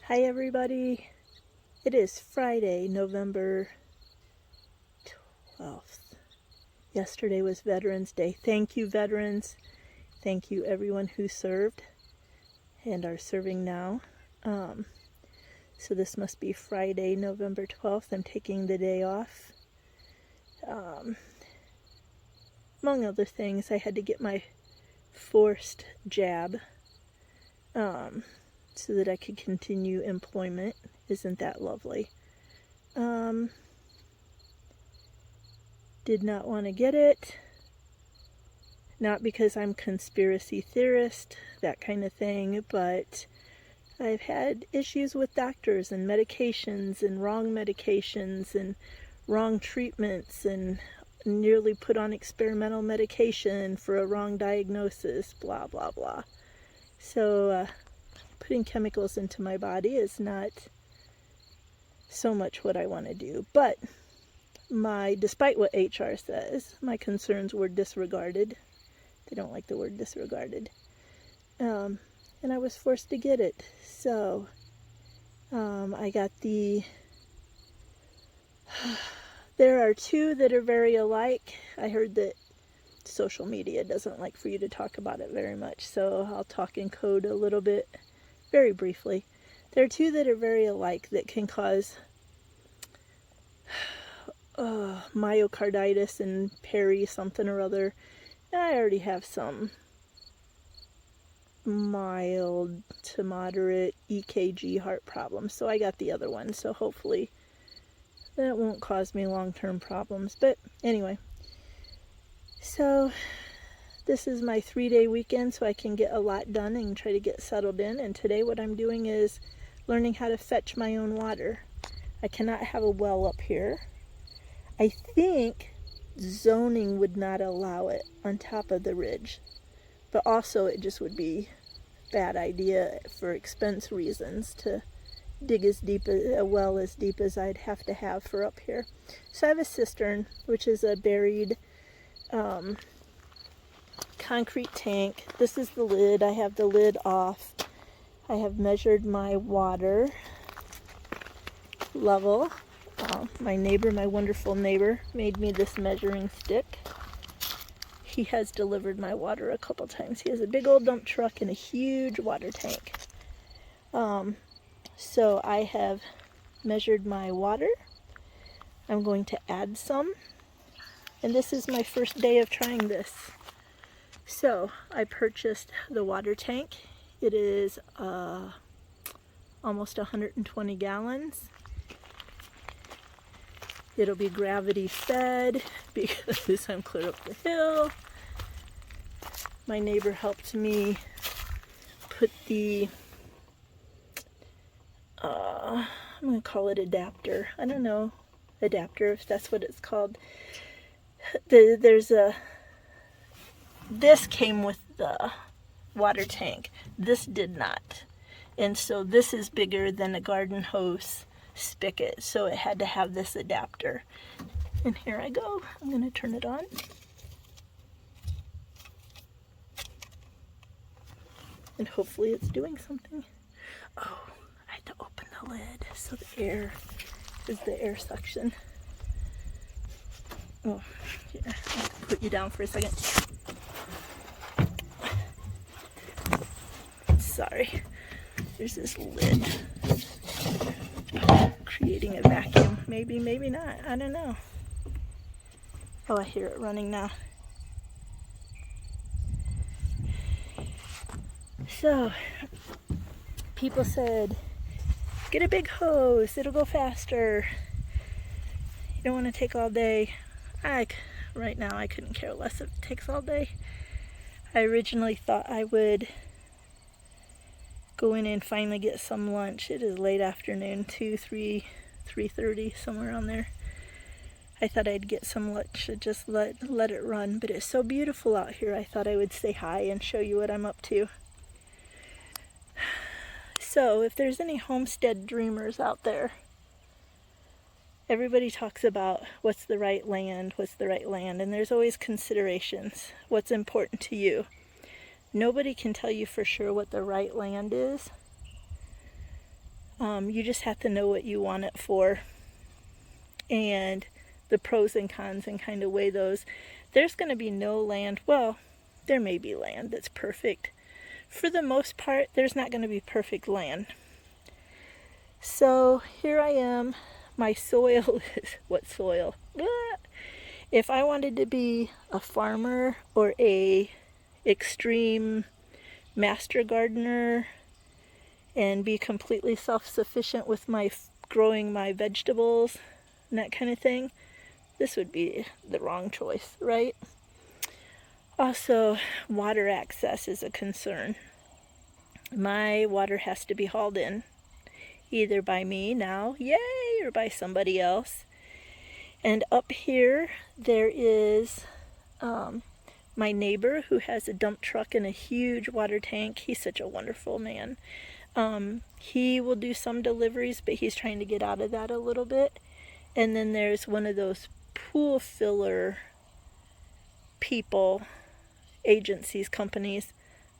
Hi everybody. It is Friday, November 12th. Yesterday was Veterans Day. Thank you, veterans. Thank you, everyone who served and are serving now. So this must be Friday, November 12th. I'm taking the day off. Among other things, I had to get my forced jab so that I could continue employment. Isn't that lovely? Did not want to get it. Not because I'm conspiracy theorist, that kind of thing, but I've had issues with doctors and medications and wrong treatments and nearly put on experimental medication for a wrong diagnosis, blah, blah, blah. So putting chemicals into my body is not so much what I want to do. But despite what HR says, my concerns were disregarded. They don't like the word disregarded. And I was forced to get it. So I got there are two that are very alike. I heard that social media doesn't like for you to talk about it very much, so I'll talk in code a little bit, very briefly. There are two that are very alike that can cause myocarditis and peri something or other. And I already have some mild to moderate EKG heart problems, so I got the other one, so hopefully that won't cause me long-term problems. But anyway, so this is my 3-day weekend, so I can get a lot done and try to get settled in. And today what I'm doing is learning how to fetch my own water. I cannot have a well up here. I think zoning would not allow it on top of the ridge, but also it just would be a bad idea for expense reasons to dig a well as deep as I'd have to have for up here. So I have a cistern, which is a buried concrete tank. This is the lid. I have the lid off. I have measured my water level. My wonderful neighbor, made me this measuring stick. He has delivered my water a couple times. He has a big old dump truck and a huge water tank. So I have measured my water. I'm going to add some. And this is my first day of trying this. So I purchased the water tank. It is almost 120 gallons. It'll be gravity fed because I'm clear up the hill. My neighbor helped me put the, I'm going to call it adapter. I don't know, adapter, if that's what it's called. This came with the water tank. This did not. And so this is bigger than a garden hose spigot, so it had to have this adapter. And here I go. I'm going to turn it on. And hopefully it's doing something. Oh, I had to open the lid so the air is the air suction. Oh, here, I have to put you down for a second. Sorry. There's this lid creating a vacuum. Maybe, maybe not. I don't know. Oh, I hear it running now. So, people said, get a big hose. It'll go faster. You don't want to take all day. Right now, I couldn't care less if it takes all day. I originally thought I would go in and finally get some lunch. It is late afternoon, 3:30, somewhere around there. I thought I'd get some lunch and just let it run, but it's so beautiful out here. I thought I would say hi and show you what I'm up to. So, if there's any homestead dreamers out there, everybody talks about what's the right land, and there's always considerations. What's important to you? Nobody can tell you for sure what the right land is, You just have to know what you want it for and the pros and cons and kind of weigh those. There's going to be no land, well, there may be land that's perfect. For the most part, there's not going to be perfect land. So here I am. My soil is, what soil? If I wanted to be a farmer or a extreme master gardener and be completely self-sufficient with my growing my vegetables and that kind of thing, this would be the wrong choice, right? Also, water access is a concern. My water has to be hauled in, either by me now, yay, or by somebody else. And up here, there is my neighbor who has a dump truck and a huge water tank. He's such a wonderful man. He will do some deliveries, but he's trying to get out of that a little bit. And then there's one of those pool filler people, agencies, companies.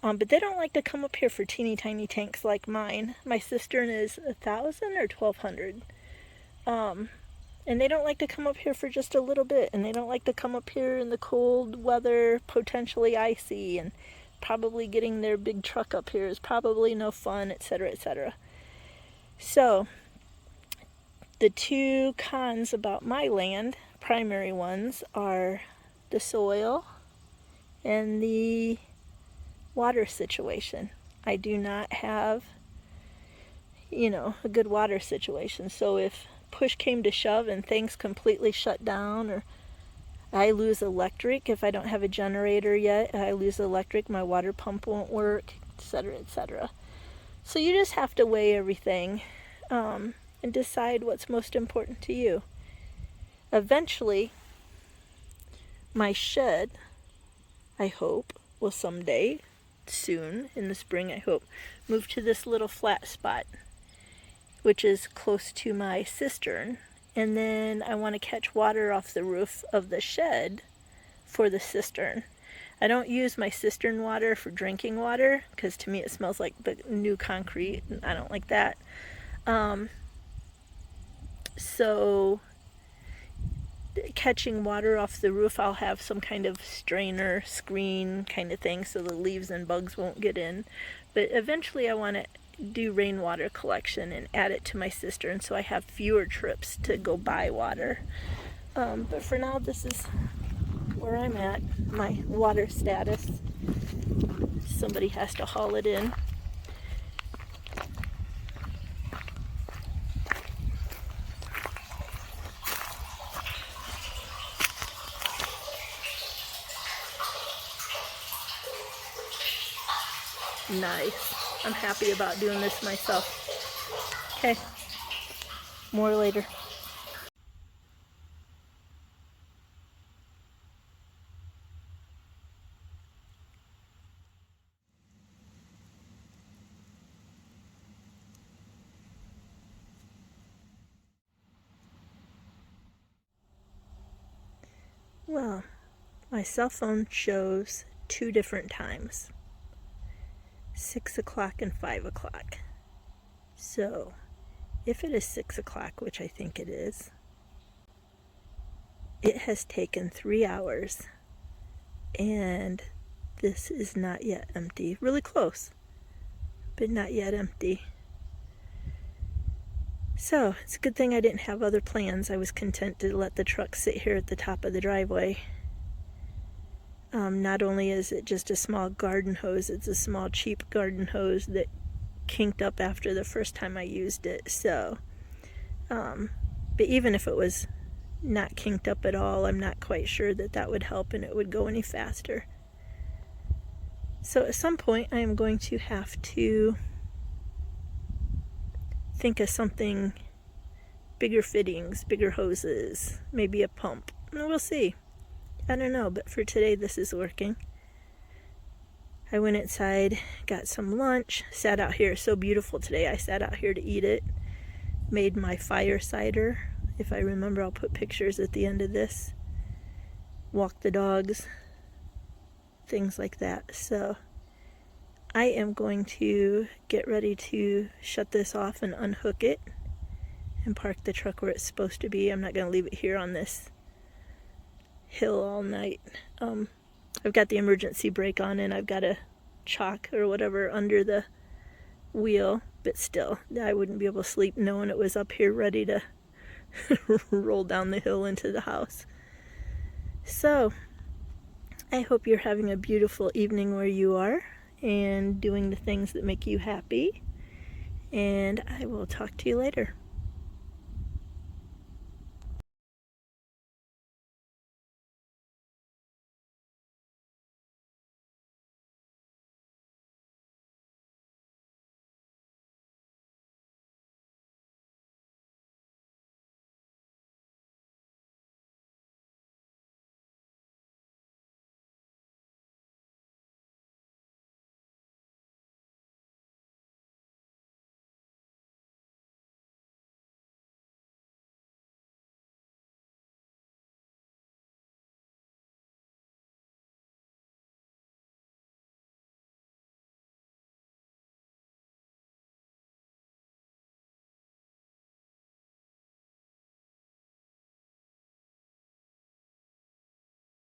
But they don't like to come up here for teeny tiny tanks like mine. My cistern is 1,000 or 1,200. And they don't like to come up here for just a little bit. And they don't like to come up here in the cold weather, potentially icy, and probably getting their big truck up here is probably no fun, etc., etc. So, the two cons about my land, primary ones, are the soil and the water situation. I do not have, a good water situation. So if push came to shove and things completely shut down, or I lose electric, if I don't have a generator yet, I lose electric, my water pump won't work, etc., etc. So you just have to weigh everything and decide what's most important to you. Eventually, my shed, I hope, will someday, soon, in the spring, I hope, move to this little flat spot, which is close to my cistern. And then I want to catch water off the roof of the shed for the cistern. I don't use my cistern water for drinking water, because to me it smells like the new concrete, and I don't like that. So catching water off the roof, I'll have some kind of strainer, screen kind of thing so the leaves and bugs won't get in. But eventually I want to do rainwater collection and add it to my cistern so I have fewer trips to go buy water. But for now, this is where I'm at, my water status. Somebody has to haul it in. Nice. I'm happy about doing this myself. Okay. More later. Well, my cell phone shows 2 different times. 6 o'clock and 5 o'clock. So, if it is 6 o'clock, which I think it is, it has taken 3 hours, and this is not yet empty. Really close, but not yet empty. So, it's a good thing I didn't have other plans. I was content to let the truck sit here at the top of the driveway. Not only is it just a small garden hose, it's a small cheap garden hose that kinked up after the first time I used it. So, but even if it was not kinked up at all, I'm not quite sure that that would help and it would go any faster. So at some point I am going to have to think of something, bigger fittings, bigger hoses, maybe a pump. We'll see. I don't know, but for today this is working. I went inside, got some lunch, sat out here. So beautiful today. I sat out here to eat it. Made my fire cider. If I remember, I'll put pictures at the end of this. Walked the dogs. Things like that. So I am going to get ready to shut this off and unhook it and park the truck where it's supposed to be. I'm not going to leave it here on this hill all night. I've got the emergency brake on and I've got a chalk or whatever under the wheel, but still, I wouldn't be able to sleep knowing it was up here ready to roll down the hill into the house. So, I hope you're having a beautiful evening where you are and doing the things that make you happy. And I will talk to you later.